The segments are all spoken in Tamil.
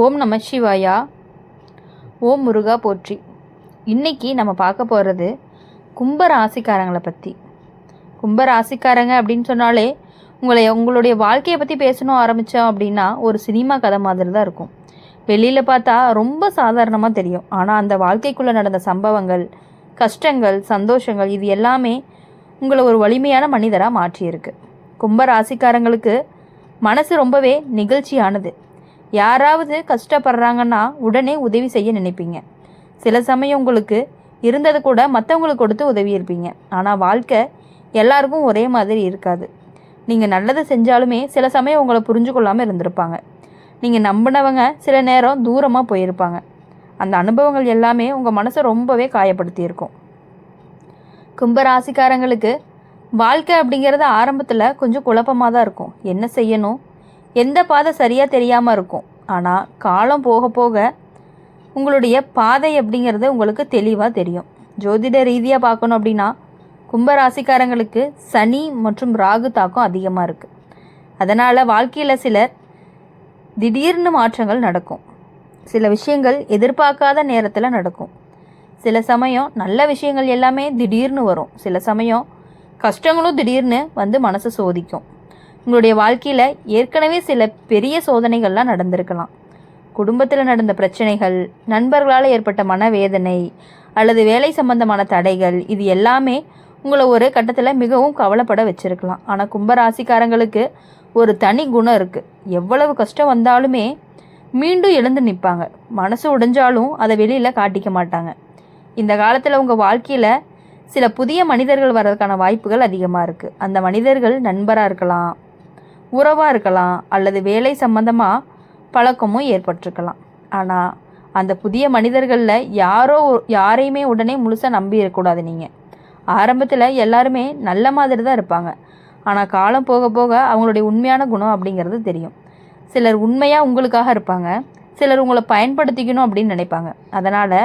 ஓம் நம சிவாயா. ஓம் முருகா போற்றி. இன்றைக்கி நம்ம பார்க்க போகிறது கும்ப ராசிக்காரங்களை பற்றி. கும்ப ராசிக்காரங்க அப்படின்னு சொன்னாலே உங்களுடைய வாழ்க்கையை பற்றி பேசணும் ஆரம்பித்தோம் அப்படின்னா ஒரு சினிமா கதை மாதிரி தான் இருக்கும். வெளியில் பார்த்தா ரொம்ப சாதாரணமாக தெரியும். ஆனால் அந்த வாழ்க்கைக்குள்ளே நடந்த சம்பவங்கள், கஷ்டங்கள், சந்தோஷங்கள் இது எல்லாமே உங்களை ஒரு வலிமையான மனிதராக மாற்றியிருக்கு. கும்ப ராசிக்காரங்களுக்கு மனசு ரொம்பவே நெகிழ்ச்சியானது. யாராவது கஷ்டப்படுறாங்கன்னா உடனே உதவி செய்ய நினைப்பீங்க. சில சமயம் உங்களுக்கு இருந்தது கூட மற்றவங்களுக்கு கொடுத்து உதவி இருப்பீங்க. ஆனால் வாழ்க்கை எல்லாருக்கும் ஒரே மாதிரி இருக்காது. நீங்கள் நல்லது செஞ்சாலுமே சில சமயம் உங்களை புரிஞ்சு கொள்ளாமல் இருந்திருப்பாங்க. நீங்கள் நம்பினவங்க சில நேரம் தூரமாக போயிருப்பாங்க. அந்த அனுபவங்கள் எல்லாமே உங்கள் மனசை ரொம்பவே காயப்படுத்தியிருக்கும். கும்பராசிக்காரங்களுக்கு வாழ்க்கை அப்படிங்கிறது ஆரம்பத்தில் கொஞ்சம் குழப்பமாக தான் இருக்கும். என்ன செய்யணும், எந்த பாதை சரியாக தெரியாமல் இருக்கும். ஆனால் காலம் போக போக உங்களுடைய பாதை அப்படிங்கிறது உங்களுக்கு தெளிவாக தெரியும். ஜோதிட ரீதியாக பார்க்கணும் அப்படின்னா கும்பராசிக்காரங்களுக்கு சனி மற்றும் ராகு தாக்கம் அதிகமாக இருக்குது. அதனால் வாழ்க்கையில் சிலர் திடீர்னு மாற்றங்கள் நடக்கும். சில விஷயங்கள் எதிர்பார்க்காத நேரத்தில் நடக்கும். சில சமயம் நல்ல விஷயங்கள் எல்லாமே திடீர்னு வரும். சில சமயம் கஷ்டங்களும் திடீர்னு வந்து மனசை சோதிக்கும். உங்களுடைய வாழ்க்கையில் ஏற்கனவே சில பெரிய சோதனைகள்லாம் நடந்திருக்கலாம். குடும்பத்தில் நடந்த பிரச்சனைகள், நண்பர்களால் ஏற்பட்ட மனவேதனை அல்லது வேலை சம்பந்தமான தடைகள் இது எல்லாமே உங்களை ஒரு கட்டத்தில் மிகவும் கவலைப்பட வச்சுருக்கலாம். ஆனால் கும்பராசிக்காரங்களுக்கு ஒரு தனி குணம் இருக்குது. எவ்வளவு கஷ்டம் வந்தாலுமே மீண்டும் எழுந்து நிற்பாங்க. மனசு உடைஞ்சாலும் அதை வெளியில் காட்டிக்க மாட்டாங்க. இந்த காலத்தில் உங்கள் வாழ்க்கையில் சில புதிய மனிதர்கள் வர்றதுக்கான வாய்ப்புகள் அதிகமாக இருக்குது. அந்த மனிதர்கள் நண்பராக இருக்கலாம், உறவாக இருக்கலாம், அல்லது வேலை சம்பந்தமாக பழக்கமும் ஏற்பட்டிருக்கலாம். ஆனால் அந்த புதிய மனிதர்களில் யாரையுமே உடனே முழுசாக நம்பி இருக்கக்கூடாது. நீங்கள் ஆரம்பத்தில் எல்லாருமே நல்ல மாதிரி தான் இருப்பாங்க. ஆனால் காலம் போக போக அவங்களுடைய உண்மையான குணம் அப்படிங்கிறது தெரியும். சிலர் உண்மையாக உங்களுக்காக இருப்பாங்க, சிலர் உங்களை பயன்படுத்திக்கணும் அப்படின்னு நினைப்பாங்க. அதனால்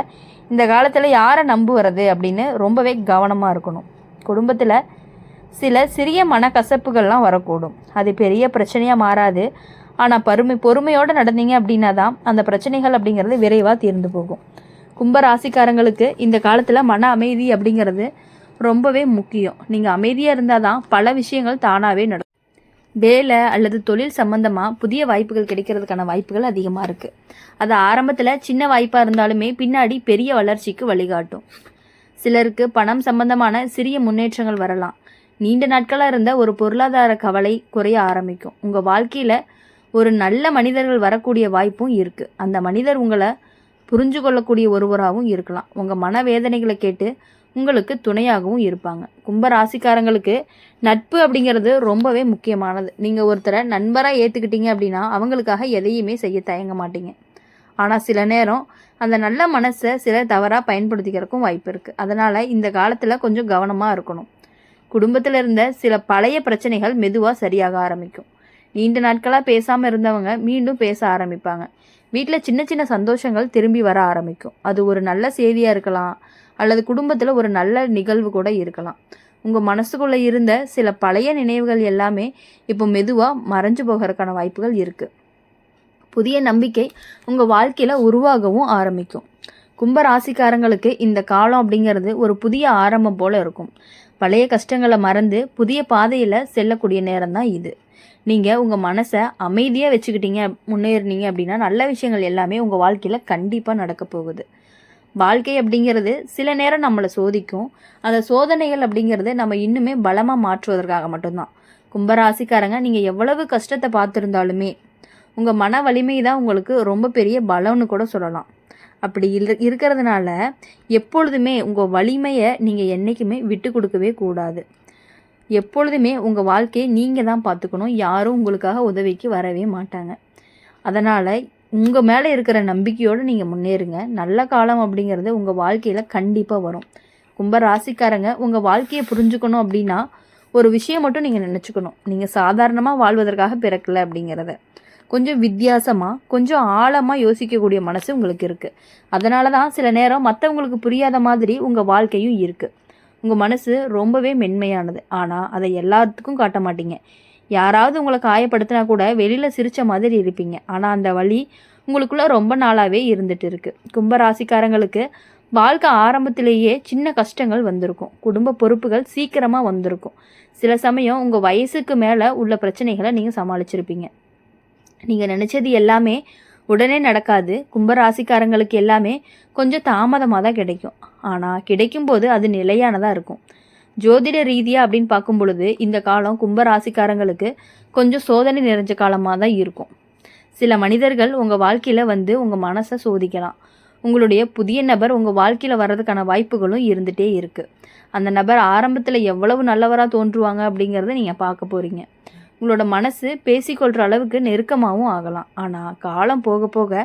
இந்த காலத்தில் யாரை நம்புவது அப்படின்னு ரொம்பவே கவனமாக இருக்கணும். குடும்பத்தில் சில சிறிய மனக்கசப்புகள்லாம் வரக்கூடும். அது பெரிய பிரச்சனையாக மாறாது. ஆனால் பொறுமையோடு நடந்தீங்க அப்படின்னா தான் அந்த பிரச்சனைகள் அப்படிங்கிறது விரைவாக தீர்ந்து போகும். கும்ப ராசிக்காரங்களுக்கு இந்த காலத்தில் மன அமைதி அப்படிங்கிறது ரொம்பவே முக்கியம். நீங்கள் அமைதியாக இருந்தால் தான் பல விஷயங்கள் தானாகவே நடக்கும். வேலை அல்லது தொழில் சம்பந்தமாக புதிய வாய்ப்புகள் கிடைக்கிறதுக்கான வாய்ப்புகள் அதிகமாக இருக்குது. அது ஆரம்பத்தில் சின்ன வாய்ப்பாக இருந்தாலுமே பின்னாடி பெரிய வளர்ச்சிக்கு வழிகாட்டும். சிலருக்கு பணம் சம்பந்தமான சிறிய முன்னேற்றங்கள் வரலாம். நீண்ட நாட்களாக இருந்த ஒரு பொருளாதார கவலை குறைய ஆரம்பிக்கும். உங்கள் வாழ்க்கையில் ஒரு நல்ல மனிதர்கள் வரக்கூடிய வாய்ப்பும் இருக்குது. அந்த மனிதர் உங்களை புரிஞ்சு கொள்ளக்கூடிய ஒருவராகவும் இருக்கலாம். உங்கள் மனவேதனைகளை கேட்டு உங்களுக்கு துணையாகவும் இருப்பாங்க. கும்ப ராசிக்காரங்களுக்கு நட்பு அப்படிங்கிறது ரொம்பவே முக்கியமானது. நீங்கள் ஒருத்தரை நண்பராக ஏற்றுக்கிட்டீங்க அப்படின்னா அவங்களுக்காக எதையுமே செய்ய தயங்க மாட்டீங்க. ஆனால் சில நேரம் அந்த நல்ல மனசை சிலர் தவறாக பயன்படுத்திக்கிறதுக்கும் வாய்ப்பு இருக்குது. அதனால் இந்த காலத்தில் கொஞ்சம் கவனமாக இருக்கணும். குடும்பத்தில் இருந்த சில பழைய பிரச்சனைகள் மெதுவாக சரியாக ஆரம்பிக்கும். நீண்ட நாட்களாக பேசாமல் இருந்தவங்க மீண்டும் பேச ஆரம்பிப்பாங்க. வீட்டில் சின்ன சின்ன சந்தோஷங்கள் திரும்பி வர ஆரம்பிக்கும். அது ஒரு நல்ல செய்தியாக இருக்கலாம், அல்லது குடும்பத்தில் ஒரு நல்ல நிகழ்வு கூட இருக்கலாம். உங்கள் மனசுக்குள்ளே இருந்த சில பழைய நினைவுகள் எல்லாமே இப்போ மெதுவாக மறைஞ்சு போகிறதுக்கான வாய்ப்புகள் இருக்குது. புதிய நம்பிக்கை உங்கள் வாழ்க்கையில் உருவாகவும் ஆரம்பிக்கும். கும்ப ராசிக்காரங்களுக்கு இந்த காலம் அப்படிங்கிறது ஒரு புதிய ஆரம்பம் போல் இருக்கும். பழைய கஷ்டங்களை மறந்து புதிய பாதையில் செல்லக்கூடிய நேரம் தான் இது. நீங்கள் உங்கள் மனசை அமைதியாக வச்சுக்கிட்டீங்க, முன்னேறினீங்க அப்படின்னா நல்ல விஷயங்கள் எல்லாமே உங்கள் வாழ்க்கையில் கண்டிப்பாக நடக்க போகுது. வாழ்க்கை அப்படிங்கிறது சில நேரம் நம்மளை சோதிக்கும். அந்த சோதனைகள் அப்படிங்கிறது நம்ம இன்னுமே பலமாக மாற்றுவதற்காக மட்டும்தான். கும்பராசிக்காரங்க நீங்கள் எவ்வளவு கஷ்டத்தை பார்த்துருந்தாலுமே உங்கள் மன வலிமை தான் உங்களுக்கு ரொம்ப பெரிய பலம்னு கூட சொல்லலாம். அப்படி இருக்கிறதுனால எப்பொழுதுமே உங்கள் வலிமையை நீங்கள் என்றைக்குமே விட்டு கொடுக்கவே கூடாது. எப்பொழுதுமே உங்கள் வாழ்க்கையை நீங்கள் தான் பார்த்துக்கணும். யாரும் உங்களுக்காக உதவிக்கு வரவே மாட்டாங்க. அதனால் உங்கள் மேலே இருக்கிற நம்பிக்கையோடு நீங்கள் முன்னேறுங்க. நல்ல காலம் அப்படிங்கிறது உங்கள் வாழ்க்கையில் கண்டிப்பாக வரும். கும்ப ராசிக்காரங்க உங்கள் வாழ்க்கையை புரிஞ்சுக்கணும் அப்படின்னா ஒரு விஷயம் மட்டும் நீங்கள் நினச்சிக்கணும். நீங்கள் சாதாரணமாக வாழ்வதற்காக பிறக்கலை அப்படிங்கிறத. கொஞ்சம் வித்தியாசமாக, கொஞ்சம் ஆழமாக யோசிக்கக்கூடிய மனசு உங்களுக்கு இருக்குது. அதனால தான் சில நேரம் மற்றவங்களுக்கு புரியாத மாதிரி உங்கள் வாழ்க்கையும் இருக்குது. உங்கள் மனசு ரொம்பவே மென்மையானது. ஆனால் அதை எல்லாத்துக்கும் காட்ட மாட்டீங்க. யாராவது உங்களை காயப்படுத்தினா கூட வெளியில் சிரித்த மாதிரி இருப்பீங்க. ஆனால் அந்த வலி உங்களுக்குள்ள ரொம்ப நாளாகவே இருந்துட்டு இருக்கு. கும்பராசிக்காரங்களுக்கு வாழ்க்கை ஆரம்பத்திலேயே சின்ன கஷ்டங்கள் வந்திருக்கும். குடும்ப பொறுப்புகள் சீக்கிரமாக வந்திருக்கும். சில சமயம் உங்கள் வயசுக்கு மேலே உள்ள பிரச்சனைகளை நீங்கள் சமாளிச்சிருப்பீங்க. நீங்கள் நினச்சது எல்லாமே உடனே நடக்காது. கும்பராசிக்காரங்களுக்கு எல்லாமே கொஞ்சம் தாமதமாக தான் கிடைக்கும். ஆனால் கிடைக்கும்போது அது நிலையானதாக இருக்கும். ஜோதிட ரீதியாக அப்படின்னு பார்க்கும் பொழுது இந்த காலம் கும்பராசிக்காரங்களுக்கு கொஞ்சம் சோதனை நிறைஞ்ச காலமாக தான் இருக்கும். சில மனிதர்கள் உங்கள் வாழ்க்கையில் வந்து உங்கள் மனசை சோதிக்கலாம். உங்களுடைய புதிய நபர் உங்கள் வாழ்க்கையில் வர்றதுக்கான வாய்ப்புகளும் இருந்துகிட்டே இருக்குது. அந்த நபர் ஆரம்பத்தில் எவ்வளவு நல்லவராக தோன்றுவாங்க அப்படிங்கிறத நீங்கள் பார்க்க போகிறீங்க. உங்களோட மனசு பேசிக்கொள்கிற அளவுக்கு நெருக்கமாகவும் ஆகலாம். ஆனால் காலம் போக போக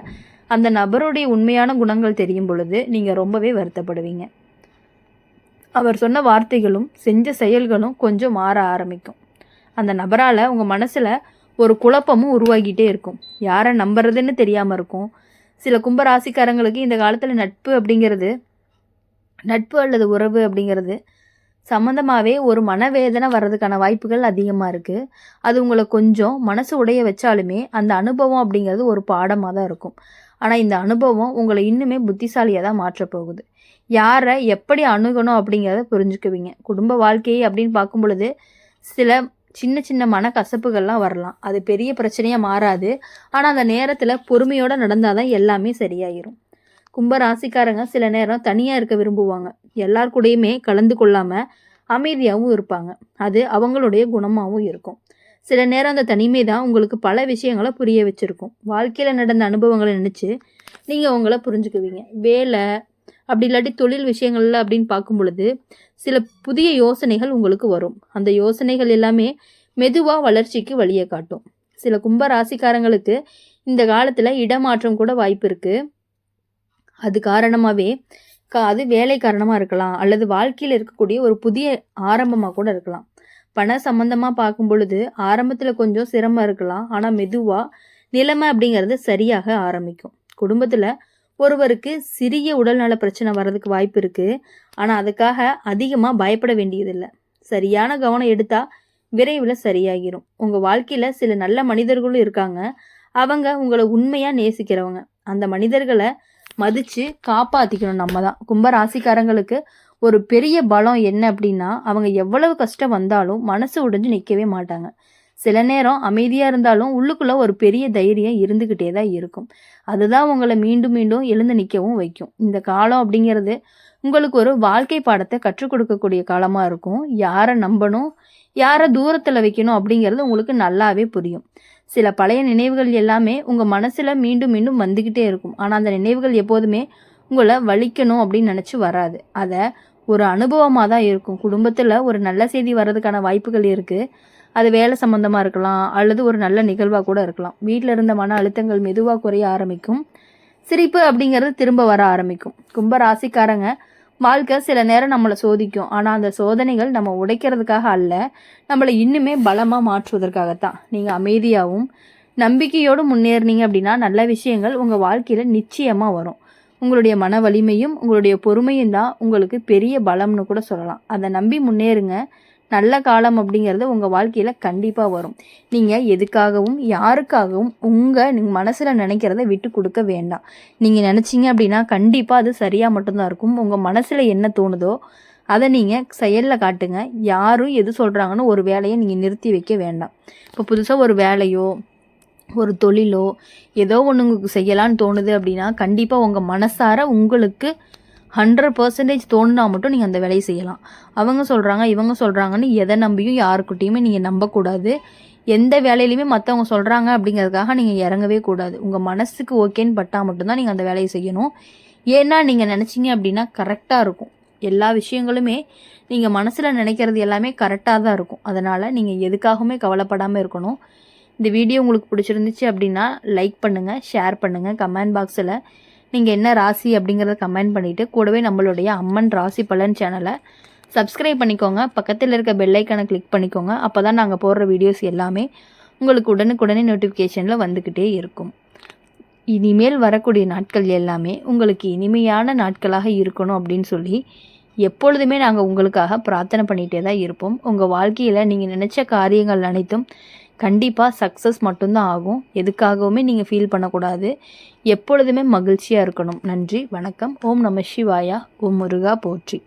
அந்த நபருடைய உண்மையான குணங்கள் தெரியும் பொழுது நீங்கள் ரொம்பவே வருத்தப்படுவீங்க. அவர் சொன்ன வார்த்தைகளும் செஞ்ச செயல்களும் கொஞ்சம் மாற ஆரம்பிக்கும். அந்த நபரால் உங்கள் மனசில் ஒரு குழப்பமும் உருவாகிட்டே இருக்கும். யாரை நம்புறதுன்னு தெரியாமல் இருக்கும். சில கும்பராசிக்காரங்களுக்கு இந்த காலத்தில் நட்பு அல்லது உறவு அப்படிங்கிறது சம்மந்தமாகவே ஒரு மனவேதனை வர்றதுக்கான வாய்ப்புகள் அதிகமாக இருக்குது. அது உங்களை கொஞ்சம் மனசு உடைய வச்சாலுமே அந்த அனுபவம் அப்படிங்கிறது ஒரு பாடமாக தான் இருக்கும். ஆனால் இந்த அனுபவம் உங்களை இன்னுமே புத்திசாலியாக தான் மாற்றப்போகுது. யாரை எப்படி அணுகணும் அப்படிங்கிறத புரிஞ்சுக்குவீங்க. குடும்ப வாழ்க்கையை அப்படின்னு பார்க்கும் பொழுது சில சின்ன சின்ன மனக்கசப்புகள்லாம் வரலாம். அது பெரிய பிரச்சனையாக மாறாது. ஆனால் அந்த நேரத்தில் பொறுமையோடு நடந்தால் தான் எல்லாமே சரியாயிரும். கும்பராசிக்காரங்க சில நேரம் தனியாக இருக்க விரும்புவாங்க. எல்லார் கூடயுமே கலந்து கொள்ளாமல் அமைதியாகவும் இருப்பாங்க. அது அவங்களுடைய குணமாகவும் இருக்கும். சில நேரம் அந்த தனிமை தான் உங்களுக்கு பல விஷயங்களை புரிய வச்சுருக்கும். வாழ்க்கையில் நடந்த அனுபவங்களை நினச்சி நீங்கள் உங்களை புரிஞ்சுக்குவீங்க. வேலை அப்படி இல்லாட்டி தொழில் விஷயங்கள்ல அப்படின்னு பார்க்கும் பொழுது சில புதிய யோசனைகள் உங்களுக்கு வரும். அந்த யோசனைகள் எல்லாமே மெதுவாக வளர்ச்சிக்கு வழியை காட்டும். சில கும்பராசிக்காரங்களுக்கு இந்த காலத்தில் இடமாற்றம் கூட வாய்ப்பு இருக்குது. அது காரணமாகவே அது வேலை காரணமாக இருக்கலாம், அல்லது வாழ்க்கையில் இருக்கக்கூடிய ஒரு புதிய ஆரம்பமாக கூட இருக்கலாம். பண சம்பந்தமாக பார்க்கும் பொழுது ஆரம்பத்தில் கொஞ்சம் சிரமம் இருக்கலாம். ஆனால் மெதுவாக நிலைமை அப்படிங்கிறது சரியாக ஆரம்பிக்கும். குடும்பத்தில் ஒருவருக்கு சிறிய உடல்நல பிரச்சனை வர்றதுக்கு வாய்ப்பு இருக்குது. ஆனால் அதுக்காக அதிகமாக பயப்பட வேண்டியதில்லை. சரியான கவனம் எடுத்தால் விரைவில் சரியாகிரும். உங்கள் வாழ்க்கையில் சில நல்ல மனிதர்களும் இருக்காங்க. அவங்க உங்களை உண்மையாக நேசிக்கிறவங்க. அந்த மனிதர்களை மதித்து காப்பாற்றிக்கணும் நம்ம தான். கும்பராசிக்காரங்களுக்கு ஒரு பெரிய பலம் என்ன அப்படின்னா, அவங்க எவ்வளவு கஷ்டம் வந்தாலும் மனசு உடைஞ்சு நிற்கவே மாட்டாங்க. சில நேரம் அமைதியாக இருந்தாலும் உள்ளுக்குள்ளே ஒரு பெரிய தைரியம் இருந்துக்கிட்டே தான் இருக்கும். அதுதான் உங்களை மீண்டும் மீண்டும் எழுந்து நிற்கவும் வைக்கும். இந்த காலம் அப்படிங்கிறது உங்களுக்கு ஒரு வாழ்க்கை பாடத்தை கற்றுக் கொடுக்கக்கூடிய காலமாக இருக்கும். யாரை நம்பணும், யாரை தூரத்தில் வைக்கணும் அப்படிங்கிறது உங்களுக்கு நல்லாவே புரியும். சில பழைய நினைவுகள் எல்லாமே உங்கள் மனசில் மீண்டும் மீண்டும் வந்துக்கிட்டே இருக்கும். ஆனால் அந்த நினைவுகள் எப்போதுமே உங்களை வலிக்கணும் அப்படின்னு நினச்சி வராது. அதை ஒரு அனுபவமாக தான் இருக்கும். குடும்பத்தில் ஒரு நல்ல செய்தி வர்றதுக்கான வாய்ப்புகள் இருக்குது. அது வேலை சம்மந்தமாக இருக்கலாம், அல்லது ஒரு நல்ல நிகழ்வாக கூட இருக்கலாம். வீட்டில் இருந்த மன அழுத்தங்கள் மெதுவாக குறைய ஆரம்பிக்கும். சிரிப்பு அப்படிங்கிறது திரும்ப வர ஆரம்பிக்கும். கும்பராசிக்காரங்க வாழ்க்கை சில நேரம் நம்மளை சோதிக்கும். ஆனால் அந்த சோதனைகள் நம்ம உடைக்கிறதுக்காக அல்ல, நம்மளை இன்னுமே பலமாக மாற்றுவதற்காகத்தான். நீங்கள் அமைதியாகவும் நம்பிக்கையோடு முன்னேறினீங்க அப்படின்னா நல்ல விஷயங்கள் உங்கள் வாழ்க்கையில் நிச்சயமாக வரும். உங்களுடைய மன வலிமையும் உங்களுடைய பொறுமையும் தான் உங்களுக்கு பெரிய பலம்னு கூட சொல்லலாம். அதை நம்பி முன்னேறுங்க. நல்ல காலம் அப்படிங்கிறது உங்கள் வாழ்க்கையில் கண்டிப்பாக வரும். நீங்கள் எதுக்காகவும் யாருக்காகவும் நீங்கள் மனசில் நினைக்கிறத விட்டு கொடுக்க வேண்டாம். நீங்கள் நினச்சிங்க அப்படின்னா கண்டிப்பாக அது சரியாக மட்டும்தான் இருக்கும். உங்கள் மனசில் என்ன தோணுதோ அதை நீங்கள் செயலில் காட்டுங்க. யாரும் எது சொல்கிறாங்கன்னு ஒரு வேலையை நீங்கள் நிறுத்தி வைக்க வேண்டாம். இப்போ புதுசாக ஒரு வேலையோ ஒரு தொழிலோ ஏதோ ஒன்று உங்களுக்கு செய்யலான்னு தோணுது அப்படின்னா கண்டிப்பாக உங்கள் மனசார உங்களுக்கு 100% தோணுனா மட்டும் நீங்கள் அந்த வேலையை செய்யலாம். அவங்க சொல்கிறாங்க இவங்க சொல்கிறாங்கன்னு எதை நம்பியும் யாருக்கிட்டையுமே நீங்கள் நம்பக்கூடாது. எந்த வேலையிலையுமே மற்றவங்க சொல்கிறாங்க அப்படிங்கிறதுக்காக நீங்கள் இறங்கவே கூடாது. உங்கள் மனசுக்கு ஓகேன்னு பட்டால் மட்டும்தான் நீங்கள் அந்த வேலையை செய்யணும். ஏன்னா நீங்கள் நினச்சிங்க அப்படின்னா கரெக்டாக இருக்கும். எல்லா விஷயங்களுமே நீங்கள் மனசில் நினைக்கிறது எல்லாமே கரெக்டாக தான் இருக்கும். அதனால் நீங்கள் எதுக்காகவுமே கவலைப்படாமல் இருக்கணும். இந்த வீடியோ உங்களுக்கு பிடிச்சிருந்துச்சு அப்படின்னா லைக் பண்ணுங்கள், ஷேர் பண்ணுங்கள். கமெண்ட் பாக்ஸில் நீங்கள் என்ன ராசி அப்படிங்கிறத கமெண்ட் பண்ணிவிட்டு கூடவே நம்மளுடைய அம்மன் ராசி பலன் சேனலை சப்ஸ்கிரைப் பண்ணிக்கோங்க. பக்கத்தில் இருக்க பெல்லைக்கானை கிளிக் பண்ணிக்கோங்க. அப்போ தான் நாங்கள் போடுற வீடியோஸ் எல்லாமே உங்களுக்கு உடனுக்குடனே நோட்டிஃபிகேஷனில் வந்துக்கிட்டே இருக்கும். இனிமேல் வரக்கூடிய நாட்கள் எல்லாமே உங்களுக்கு இனிமையான நாட்களாக இருக்கணும் அப்படின்னு சொல்லி எப்பொழுதுமே நாங்கள் உங்களுக்காக பிரார்த்தனை பண்ணிகிட்டே தான் இருப்போம். உங்கள் வாழ்க்கையில் நீங்கள் நினச்ச காரியங்கள் அனைத்தும் கண்டிப்பாக சக்ஸஸ் மட்டும்தான் ஆகும். எதுக்காகவுமே நீங்கள் ஃபீல் பண்ணக்கூடாது. எப்பொழுதுமே மகிழ்ச்சியாக இருக்கணும். நன்றி, வணக்கம். ஓம் நம சிவாயா. ஓம் முருகா போற்றி.